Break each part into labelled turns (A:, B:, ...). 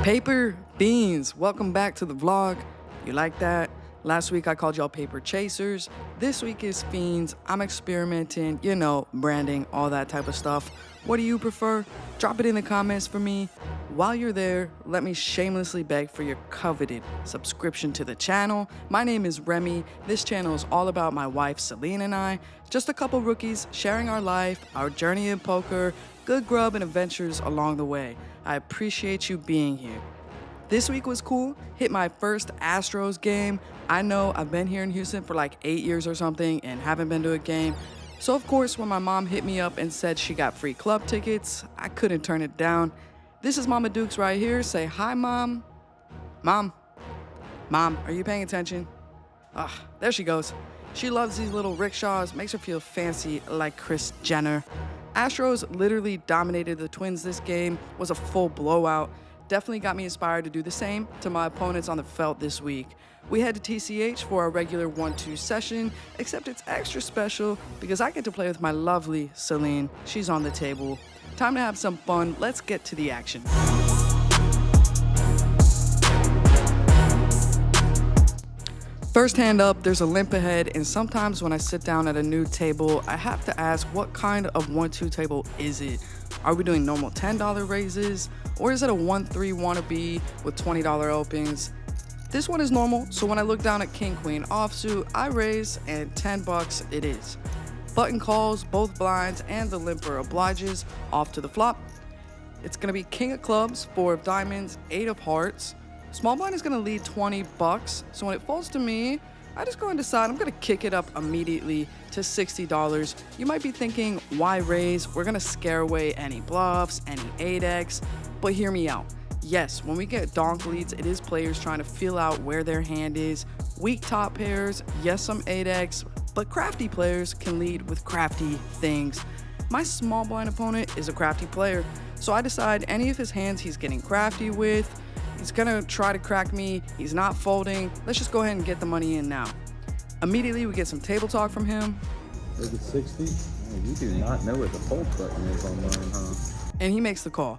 A: Paper beans, welcome back to the vlog. You like that? Last week I called y'all paper chasers. This week is fiends. I'm experimenting, you know, branding, all that type of stuff. What do you prefer? Drop it in the comments for me. While you're there, let me shamelessly beg for your coveted subscription to the channel. My name is Remy. This channel is all about my wife Sileyne and I. Just a couple rookies sharing our life, our journey in poker, good grub and adventures along the way. I appreciate you being here. This week was cool. Hit my first Astros game. I know I've been here in Houston for like 8 years or something and haven't been to a game. So of course, when my mom hit me up and said she got free club tickets, I couldn't turn it down. This is Mama Dukes right here. Say hi, Mom. Mom, are you paying attention? There she goes. She loves these little rickshaws, makes her feel fancy like Kris Jenner. Astros literally dominated the Twins this game, was a full blowout. Definitely got me inspired to do the same to my opponents on the felt this week. We head to TCH for our regular 1-2 session, except it's extra special because I get to play with my lovely Sileyne. She's on the table. Time to have some fun. Let's get to the action. First hand up, there's a limp ahead, and sometimes when I sit down at a new table, I have to ask what kind of 1-2 table is it? Are we doing normal $10 raises, or is it a 1-3 wannabe with $20 opens? This one is normal, so when I look down at King Queen offsuit, I raise, and $10 it is. Button calls, both blinds, and the limper obliges, off to the flop. It's gonna be King of clubs, 4 of diamonds, 8 of hearts. Small blind is gonna lead $20, so when it falls to me, I just go and decide I'm gonna kick it up immediately to $60. You might be thinking, why raise? We're gonna scare away any bluffs, any 8x, but hear me out. Yes, when we get donk leads, it is players trying to feel out where their hand is. Weak top pairs, yes, some 8x, but crafty players can lead with crafty things. My small blind opponent is a crafty player, so I decide any of his hands he's getting crafty with. He's gonna try to crack me, he's not folding. Let's just go ahead and get the money in now. Immediately we get some table talk from him.
B: Is it 60? Oh, you do not know what the fold button is on mine, huh?
A: And he makes the call.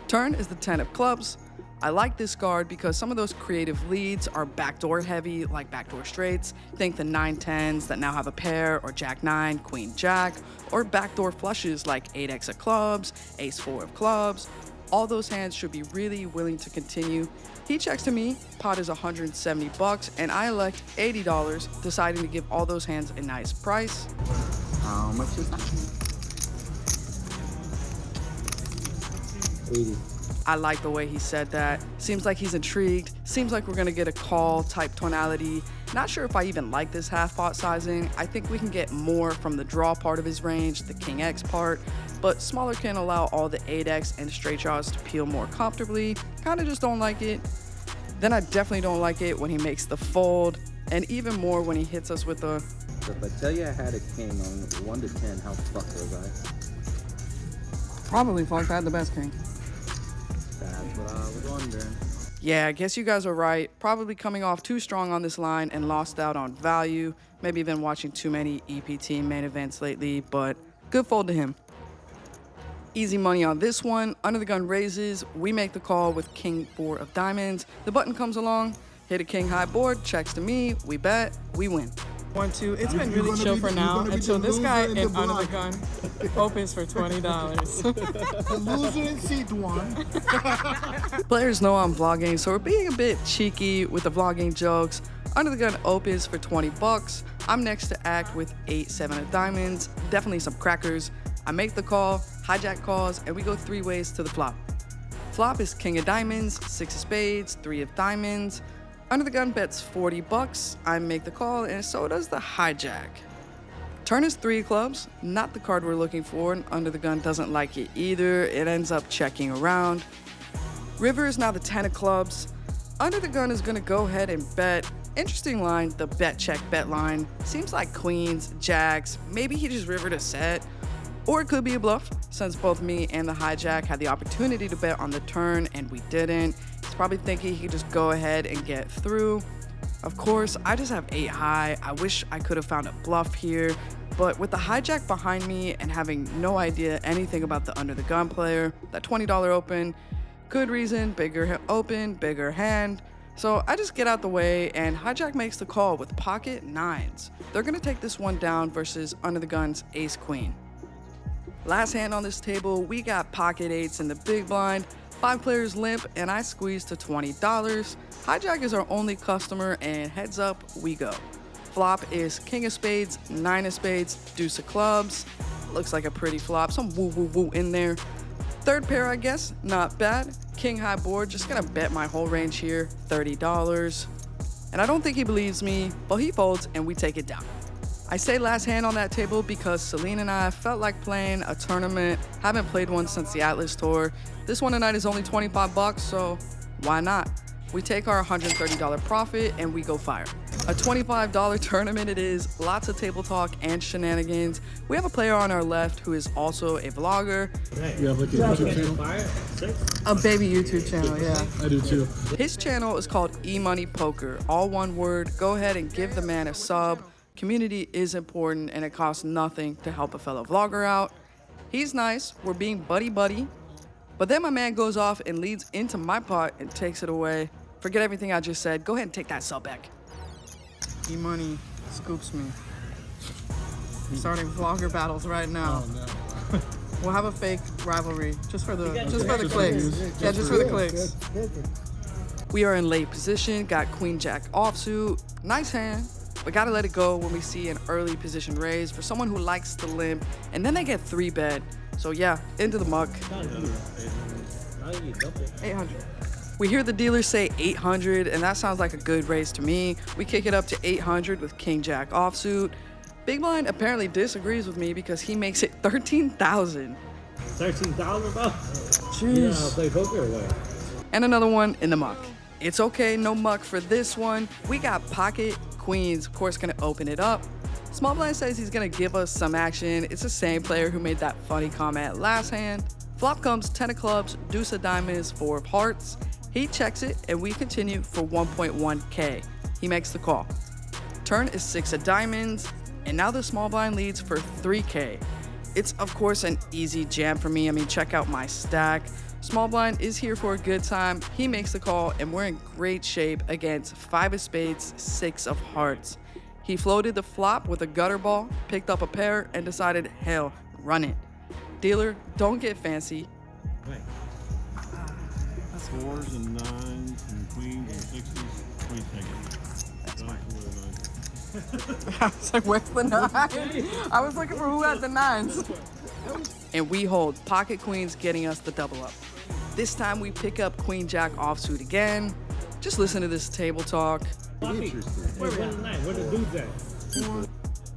A: Turn is the 10 of clubs. I like this card because some of those creative leads are backdoor heavy, like backdoor straights. Think the 9-10s that now have a pair, or Jack-9, Queen-Jack, or backdoor flushes like 8x of clubs, Ace-4 of clubs. All those hands should be really willing to continue. He checks to me, pot is $170, and I elect $80, deciding to give all those hands a nice price.
B: How much is that? 80.
A: I like the way he said that. Seems like he's intrigued. Seems like we're gonna get a call type tonality. Not sure if I even like this half pot sizing. I think we can get more from the draw part of his range, the King X part, but smaller can allow all the 8x and straight draws to peel more comfortably. Kinda just don't like it. Then I definitely don't like it when he makes the fold, and even more when he hits us with a...
B: So if I tell you I had a king on 1 to 10, how fucked was I?
A: Probably fucked. I had the best king.
B: That's what I was wondering.
A: Yeah, I guess you guys are right. Probably coming off too strong on this line and lost out on value. Maybe been watching too many EPT main events lately, but good fold to him. Easy money on this one. Under the gun raises. We make the call with King 4 of diamonds. The button comes along. Hit a king high board. Checks to me. We bet. We win. 1-2. It's been really chill for now until this guy in under the gun opens for $20.
C: The loser in seat 1.
A: Players know I'm vlogging, so we're being a bit cheeky with the vlogging jokes. Under the gun opens for $20. I'm next to act with 8-7 of diamonds. Definitely some crackers. I make the call, hijack calls, and we go 3 ways to the flop. Flop is King of diamonds, 6 of spades, 3 of diamonds. Under the gun bets $40. I make the call, and so does the hijack. Turn is 3 of clubs, not the card we're looking for, and under the gun doesn't like it either. It ends up checking around. River is now the 10 of clubs. Under the gun is gonna go ahead and bet. Interesting line, the bet check bet line. Seems like queens, jacks, maybe he just rivered a set. Or it could be a bluff, since both me and the hijack had the opportunity to bet on the turn and we didn't. He's probably thinking he could just go ahead and get through. Of course, I just have 8 high. I wish I could have found a bluff here, but with the hijack behind me and having no idea anything about the under the gun player, that $20 open Good reason, bigger open, bigger hand. So I just get out the way and hijack makes the call with pocket nines. They're gonna take this one down versus under the gun's ace queen. Last hand on this table, we got pocket eights in the big blind, 5 players limp, and I squeezed to $20. Hijack is our only customer, and heads up, we go. Flop is king of spades, 9 of spades, deuce of clubs. Looks like a pretty flop, some woo woo woo in there. Third pair, I guess, not bad. King high board, just gonna bet my whole range here, $30. And I don't think he believes me, but he folds and we take it down. I say last hand on that table because Sileyne and I felt like playing a tournament. Haven't played one since the Atlas tour. This one tonight is only 25 bucks, so why not? We take our $130 profit and we go fire. A $25 tournament it is, lots of table talk and shenanigans. We have a player on our left who is also a vlogger.
C: You have like a YouTube channel?
A: A baby YouTube channel, yeah.
C: I do too.
A: His channel is called E-Money Poker, all one word. Go ahead and give the man a sub. Community is important and it costs nothing to help a fellow vlogger out. He's nice, we're being buddy-buddy. But then my man goes off and leads into my pot and takes it away. Forget everything I just said. Go ahead and take that sub back. E-Money scoops me. We're starting vlogger battles right now.
C: Oh, no.
A: We'll have a fake rivalry just for the clicks. Yeah, just for the clicks. We are in late position. Got queen jack offsuit. Nice hand. We gotta let it go when we see an early position raise for someone who likes to limp, and then they get 3-bet. So yeah, into the muck. 800. We hear the dealer say 800, and that sounds like a good raise to me. We kick it up to 800 with king jack offsuit. Big blind apparently disagrees with me because he makes it 13,000.
D: 13,000, bro?
A: Jeez.
D: You know how to play poker or what?
A: And another one in the muck. It's okay, no muck for this one. We got pocket queens, of course, gonna open it up. Small blind says he's gonna give us some action. It's the same player who made that funny comment last hand. Flop comes 10 of clubs, deuce of diamonds, 4 of hearts. He checks it and we continue for 1.1K. He makes the call. Turn is 6 of diamonds, and now the small blind leads for 3K. It's of course an easy jam for me. I mean, check out my stack. Small blind is here for a good time. He makes the call and we're in great shape against 5 of spades, 6 of hearts. He floated the flop with a gutter ball, picked up a pair, and decided, hell, run it. Dealer, don't get fancy.
D: Wait.
E: That's 4s and 9s and queens and 6s. Queen second. That's fine.
A: I was like, where's the 9? I was looking for who had the 9s. And we hold pocket queens, getting us the double up. This time we pick up queen jack offsuit again. Just listen to this table talk.
D: Where the dudes at?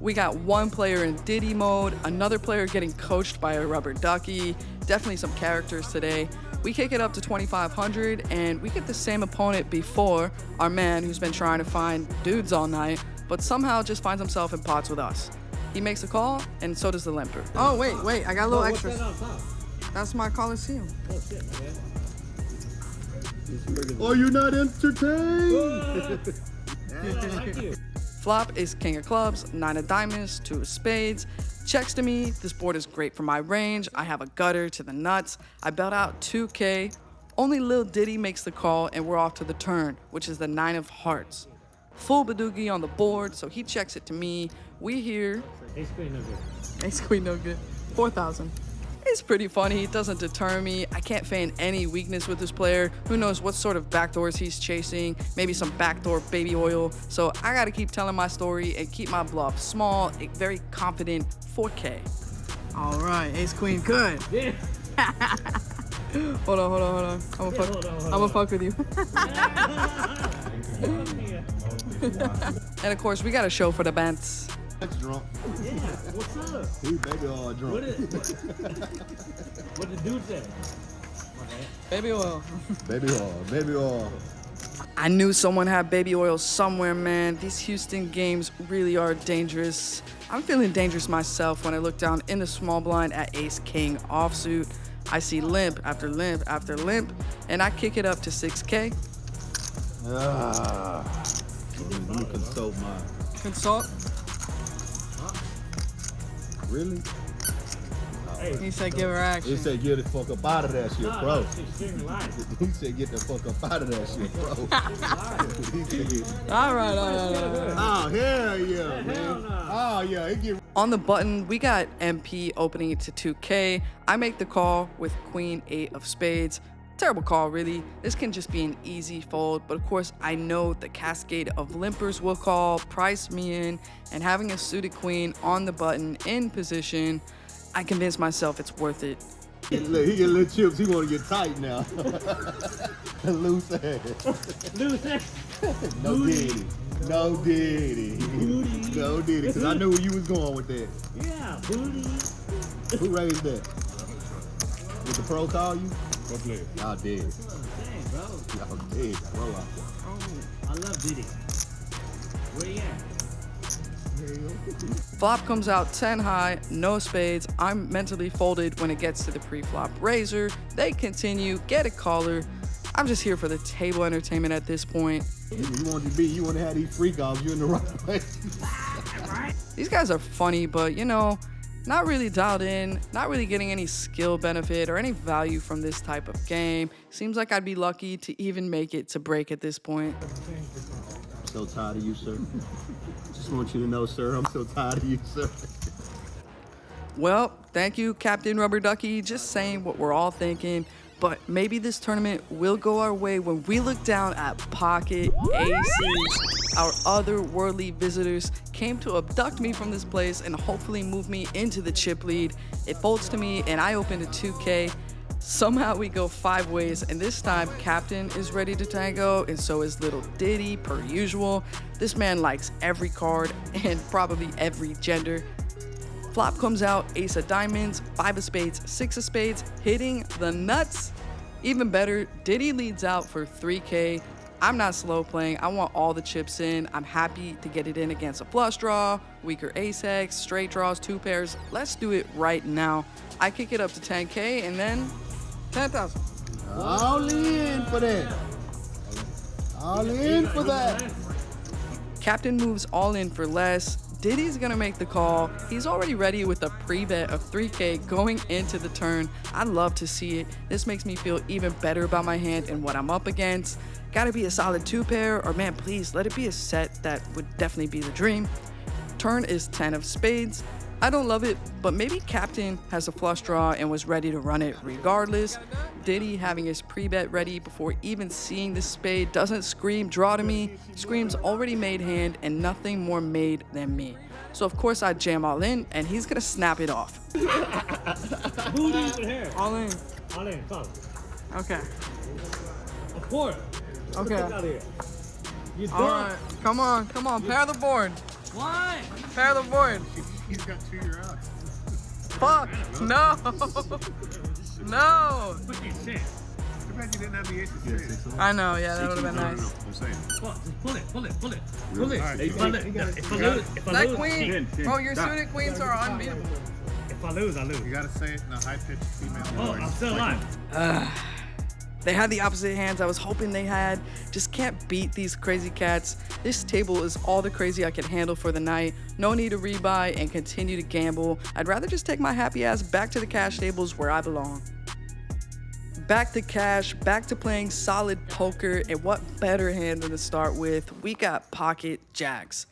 A: We got one player in Diddy mode, another player getting coached by a rubber ducky. Definitely some characters today. We kick it up to 2,500 and we get the same opponent before, our man who's been trying to find dudes all night, but somehow just finds himself in pots with us. He makes a call and so does the limper. Oh, wait, I got a little extra.
D: What's that on top?
A: That's my Coliseum.
D: Oh shit, man.
C: Are you not entertained?
D: I like you.
A: Flop is king of clubs, 9 of diamonds, 2 of spades. Checks to me, this board is great for my range. I have a gutter to the nuts. I bet out 2K. Only Lil Diddy makes the call and we're off to the turn, which is the 9 of hearts. Full badoogie on the board, so he checks it to me. We hear
D: Ace queen no good.
A: ace queen no good, 4,000. It's pretty funny, it doesn't deter me. I can't feign any weakness with this player. Who knows what sort of backdoors he's chasing, maybe some backdoor baby oil. So I gotta keep telling my story and keep my bluff small, a very confident 4K. All right, ace queen, good.
D: Yeah.
A: Hold on. I'm gonna fuck with you. And of course, we got a show for the bands.
C: That's drunk.
D: Yeah, what's up?
C: He baby all drunk.
D: What the dude say?
A: Baby oil.
C: Baby oil.
A: I knew someone had baby oil somewhere, man. These Houston games really are dangerous. I'm feeling dangerous myself when I look down in the small blind at ace king offsuit. I see limp after limp after limp, and I kick it up to 6K.
C: You consult mine.
A: Consult.
C: Really?
D: Hey,
A: He said give her action.
C: He said get the fuck up out of that shit,
D: No,
C: bro.
D: no, she's sharing life.
C: He said get the fuck up out of that shit, bro. He said,
A: All right.
C: oh, hell yeah, man.
D: Hell no.
C: Oh, yeah. It get
A: On the button, we got MP opening it to 2K. I make the call with Queen 8 of spades. Terrible call, really. This can just be an easy fold, but of course, I know the cascade of limpers will call, price me in, and having a suited queen on the button in position, I convinced myself it's worth it.
C: he get little chips. He want to get tight now. Loose ass.
D: Lose it.
C: No diddy. No diddy.
D: Booty.
C: No diddy. Because I knew where you was going with that.
D: Yeah, booty.
C: Who raised that? Did the pro call you?
E: Go play it.
C: Y'all dead.
D: Dang, bro.
C: Y'all dead. Bro out there.
D: I love Diddy. Where you at?
A: Flop comes out 10 high, no spades. I'm mentally folded when it gets to the pre-flop razor. They continue, get a caller. I'm just here for the table entertainment at this point.
C: You want to have these freak offs. You in the right place.
A: These guys are funny, but not really dialed in, not really getting any skill benefit or any value from this type of game. Seems like I'd be lucky to even make it to break at this point.
C: I'm so tired of you, sir. Just want you to know, sir, I'm so tired of you, sir.
A: Well, thank you, Captain Rubber Ducky, just saying what we're all thinking. But maybe this tournament will go our way when we look down at pocket aces. Our otherworldly visitors came to abduct me from this place and hopefully move me into the chip lead. It folds to me and I open to 2K. Somehow we go 5 ways, and this time Captain is ready to tango, and so is little Diddy per usual. This man likes every card and probably every gender. Flop comes out, ace of diamonds, 5 of spades, 6 of spades, hitting the nuts. Even better, Diddy leads out for 3K. I'm not slow playing, I want all the chips in. I'm happy to get it in against a flush draw, weaker ace X, straight draws, 2 pairs. Let's do it right now. I kick it up to 10K and then 10,000.
C: All in for that. All in for that.
A: Captain moves all in for less. Diddy's gonna make the call. He's already ready with a pre-bet of 3K going into the turn. I love to see it. This makes me feel even better about my hand and what I'm up against. Gotta be a solid 2 pair, or man, please let it be a set. That would definitely be the dream. Turn is 10 of spades. I don't love it, but maybe Captain has a flush draw and was ready to run it regardless. Diddy having his pre-bet ready before even seeing the spade doesn't scream draw to me, screams already made hand and nothing more made than me. So of course I jam all in and he's gonna snap it off.
D: Booty with hair.
A: All in.
D: All in, come.
A: Okay.
D: A four.
A: Okay.
D: Get out of here. You
A: All
D: done.
A: right. Come on. Pair the board.
D: Why?
A: Pair the board.
E: He's got 2 year out.
A: Fuck. No. No.
D: What you said?
E: Too bad you didn't have the aces.
A: I know. Yeah, that would have been
E: No,
A: nice.
E: I'm saying.
D: Fuck, just pull it. Pull it.
E: Alright,
D: If I lose, if I
A: That
D: lose,
A: queen.
E: Ten.
A: Bro, your
E: Stop.
A: suited queens are unbeatable.
D: if I lose, I lose.
E: You gotta say it in a high pitched female
D: Oh,
E: voice.
D: I'm still alive.
A: They had the opposite hands I was hoping they had. Just can't beat these crazy cats. This table is all the crazy I can handle for the night. No need to rebuy and continue to gamble. I'd rather just take my happy ass back to the cash tables where I belong. Back to cash, back to playing solid poker, and what better hand than to start with? We got pocket jacks.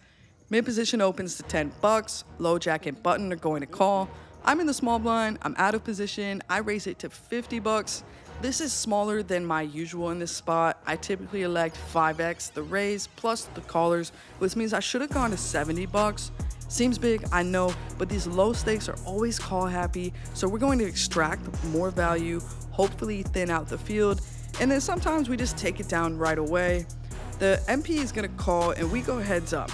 A: Mid position opens to 10 bucks. Low jack and button are going to call. I'm in the small blind, I'm out of position. I raise it to 50 bucks. This is smaller than my usual in this spot. I typically elect 5x the raise plus the callers, which means I should have gone to 70 bucks. Seems big, I know, but these low stakes are always call happy, so we're going to extract more value, hopefully thin out the field, and then sometimes we just take it down right away. The MP is gonna call and we go heads up.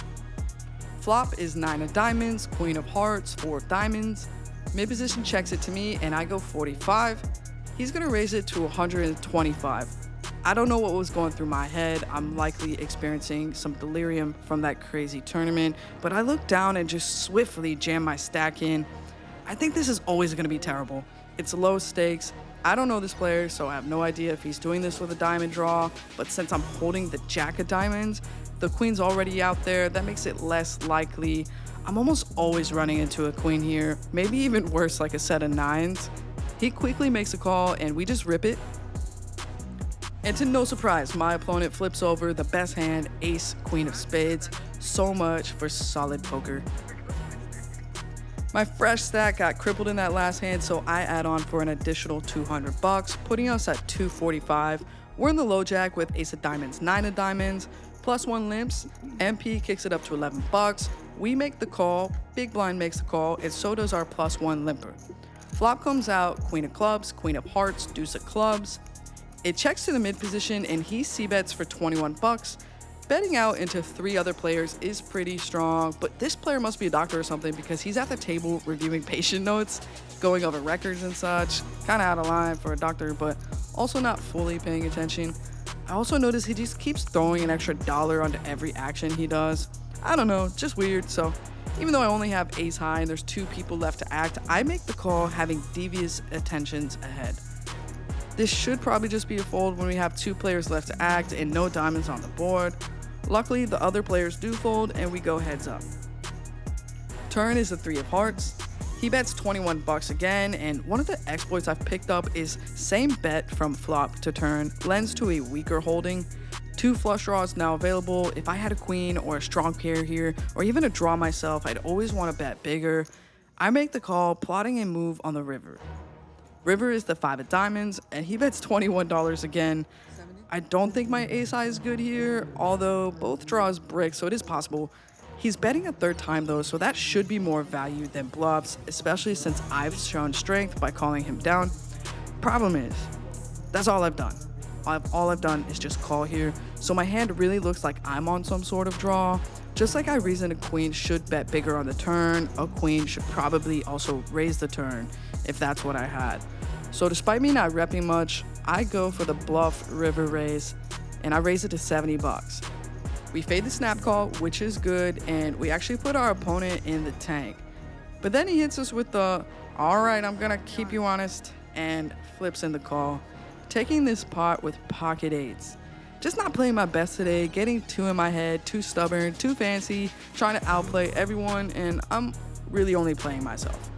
A: Flop is 9 of diamonds, queen of hearts, 4 of diamonds. Mid position checks it to me and I go 45. He's gonna raise it to 125. I don't know what was going through my head. I'm likely experiencing some delirium from that crazy tournament, but I look down and just swiftly jam my stack in. I think this is always gonna be terrible. It's low stakes. I don't know this player, so I have no idea if he's doing this with a diamond draw, but since I'm holding the jack of diamonds, the queen's already out there, that makes it less likely. I'm almost always running into a queen here, maybe even worse, like a set of 9s. He quickly makes a call and we just rip it. And to no surprise, my opponent flips over the best hand, ace, queen of spades. So much for solid poker. My fresh stack got crippled in that last hand, so I add on for an additional 200 bucks, putting us at 245. We're in the low jack with ace of diamonds, 9 of diamonds, plus 1 limps. MP kicks it up to 11 bucks. We make the call, big blind makes the call, and so does our plus 1 limper. Flop comes out, queen of clubs, queen of hearts, deuce of clubs. It checks to the mid position and he c-bets for 21 bucks. Betting out into 3 other players is pretty strong, but this player must be a doctor or something because he's at the table reviewing patient notes, going over records and such. Kind of out of line for a doctor, but also not fully paying attention. I also notice he just keeps throwing an extra $1 onto every action he does. I don't know, just weird. So even though I only have ace high and there's 2 people left to act, I make the call having devious attentions ahead. This should probably just be a fold when we have 2 players left to act and no diamonds on the board. Luckily, the other players do fold and we go heads up. Turn is the 3 of hearts. He bets 21 bucks again, and one of the exploits I've picked up is same bet from flop to turn lends to a weaker holding. 2 flush draws now available. If I had a queen or a strong pair here, or even a draw myself, I'd always want to bet bigger. I make the call, plotting a move on the river. River is the 5 of diamonds, and he bets $21 again. I don't think my ace high is good here, although both draws brick, so it is possible. He's betting a 3rd time though, so that should be more value than bluffs, especially since I've shown strength by calling him down. Problem is, that's all I've done. All I've done is just call here, so my hand really looks like I'm on some sort of draw. Just like I reason a queen should bet bigger on the turn, a queen should probably also raise the turn if that's what I had. So despite me not repping much, I go for the bluff river raise and I raise it to 70 bucks. We fade the snap call, which is good, and we actually put our opponent in the tank. But then he hits us with the, all right, I'm gonna keep you honest, and flips in the call. Taking this pot with pocket 8s. Just not playing my best today, getting too in my head, too stubborn, too fancy, trying to outplay everyone, and I'm really only playing myself.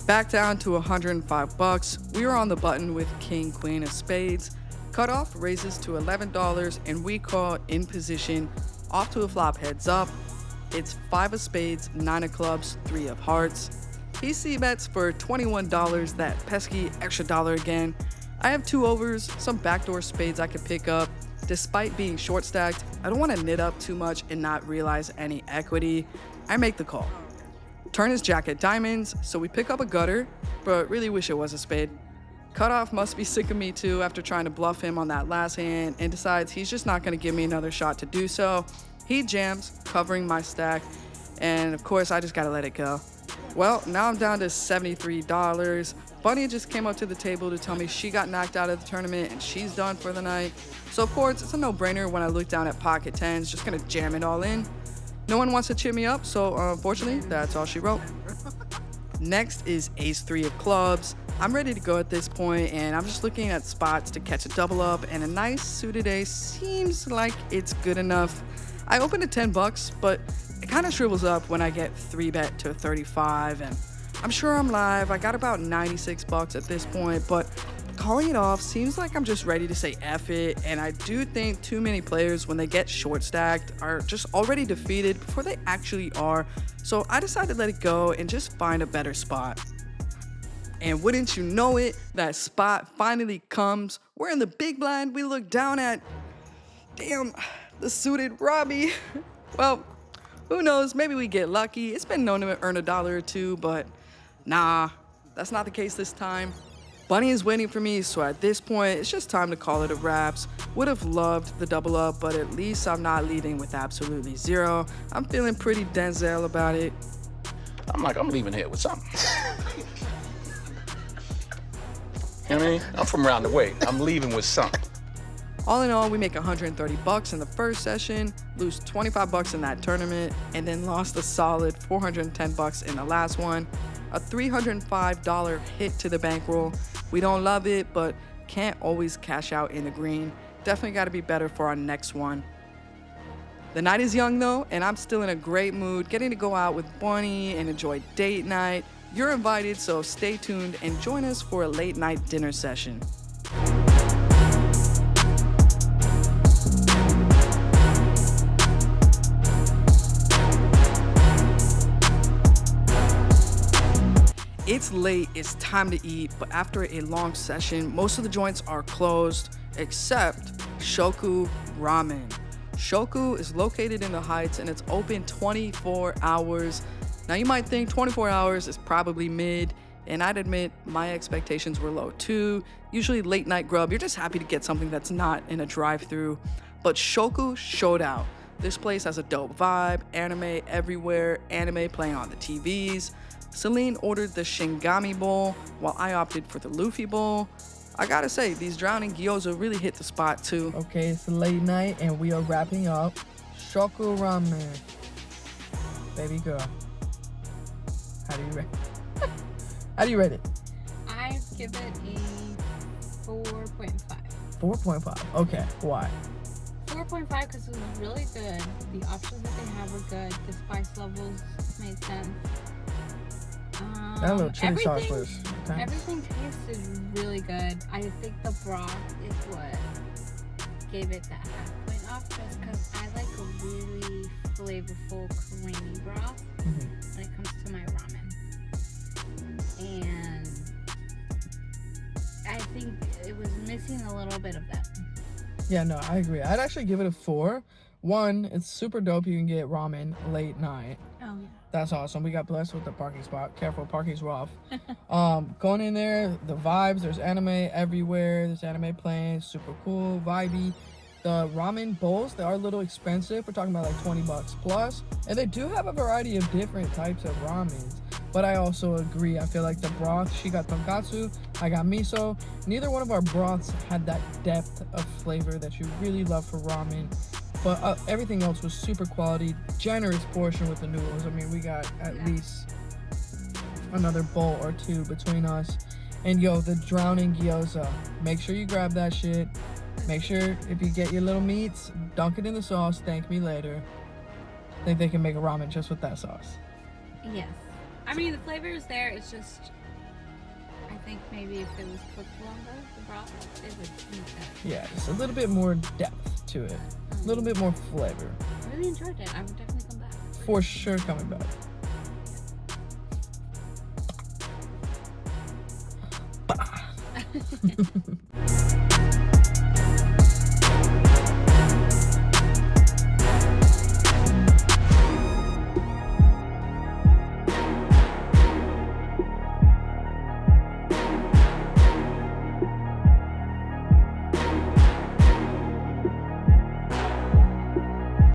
A: Back down to 105 bucks. We are on the button with king, queen of spades. Cutoff raises to $11 and we call in position, off to a flop heads up. It's 5 of spades, 9 of clubs, 3 of hearts. He c-bets for $21, that pesky extra $1 again. I have 2 overs, some backdoor spades I could pick up. Despite being short stacked, I don't want to knit up too much and not realize any equity. I make the call. Turn is jack of diamonds, so we pick up a gutter, but really wish it was a spade. Cutoff must be sick of me too after trying to bluff him on that last hand and decides he's just not going to give me another shot to do so. He jams, covering my stack, and of course I just got to let it go. Well, now I'm down to $73. Bunny just came up to the table to tell me she got knocked out of the tournament and she's done for the night. So of course it's a no-brainer when I look down at pocket 10s, just going to jam it all in. No one wants to cheer me up, so unfortunately, that's all she wrote. Next is ace 3 of clubs. I'm ready to go at this point, and I'm just looking at spots to catch a double up, and a nice suited ace seems like it's good enough. I open to 10 bucks, but it kind of shrivels up when I get 3-bet to 35, and I'm sure I'm live. I got about 96 bucks at this point, but calling it off seems like I'm just ready to say F it, and I do think too many players, when they get short stacked, are just already defeated before they actually are, so I decided to let it go and just find a better spot. And wouldn't you know it, that spot finally comes. We're in the big blind. We look down at, damn, the suited Robbie. Well, who knows, maybe we get lucky. It's been known to earn $1 or 2, but nah, that's not the case this time. Bunny is waiting for me, so at this point, it's just time to call it a wraps. Would have loved the double up, but at least I'm not leaving with absolutely 0. I'm feeling pretty Denzel about it.
F: I'm leaving here with something. You know what I mean? I'm from around the way. I'm leaving with something.
A: All in all, we make 130 bucks in the first session, lose 25 bucks in that tournament, and then lost a solid 410 bucks in the last one. A $305 hit to the bankroll. We don't love it, but can't always cash out in the green. Definitely got to be better for our next one. The night is young though, and I'm still in a great mood, getting to go out with Bunny and enjoy date night. You're invited, so stay tuned and join us for a late night dinner session. It's late, it's time to eat, but after a long session, most of the joints are closed except Shoku Ramen. Shoku is located in the Heights and it's open 24 hours. Now you might think 24 hours is probably mid, and I'd admit my expectations were low too. Usually late night grub, you're just happy to get something that's not in a drive-thru. But Shoku showed out. This place has a dope vibe, anime everywhere, anime playing on the TVs. Sileyne ordered the Shingami bowl, while I opted for the Luffy bowl. I gotta say, these drowning gyoza really hit the spot too.
G: Okay, it's late night and we are wrapping up. Shoku Ramen. Baby girl. How do you rate How do you rate it?
H: I give it a 4.5.
G: 4.5. Okay, why?
H: 4.5 because it was really good. The options that they have were good. The spice levels made sense.
G: That little chili sauce was okay.
H: Everything tasted really good. I think the broth is what gave it that half point off, just because I like a really flavorful, creamy broth when it comes to my ramen. And I think it was missing a little bit of that.
G: Yeah, no, I agree. I'd actually give it a 4. One, it's super dope. You can get ramen late night.
H: Oh, yeah.
G: That's awesome. We got blessed with the parking spot. Careful, parking's rough. Going in there, the vibes, there's anime everywhere. There's anime playing, super cool, vibey. The ramen bowls, they are a little expensive. We're talking about like 20 bucks plus. And they do have a variety of different types of ramens. But I also agree. I feel like the broth, she got tonkatsu, I got miso. Neither one of our broths had that depth of flavor that you really love for ramen. But everything else was super quality, generous portion with the noodles. I mean, we got at least another bowl or two between us. And yo, the drowning gyoza. Make sure you grab that shit. Make sure if you get your little meats, dunk it in the sauce. Thank me later. I think they can make a ramen just with that sauce.
H: Yes. I mean, the flavor is there. It's just, I think maybe if it was cooked longer, the broth, it would make that.
G: Yeah, just a little bit more depth to it. A little bit more flavor.
H: I really enjoyed it. I would definitely come back.
G: For sure coming back.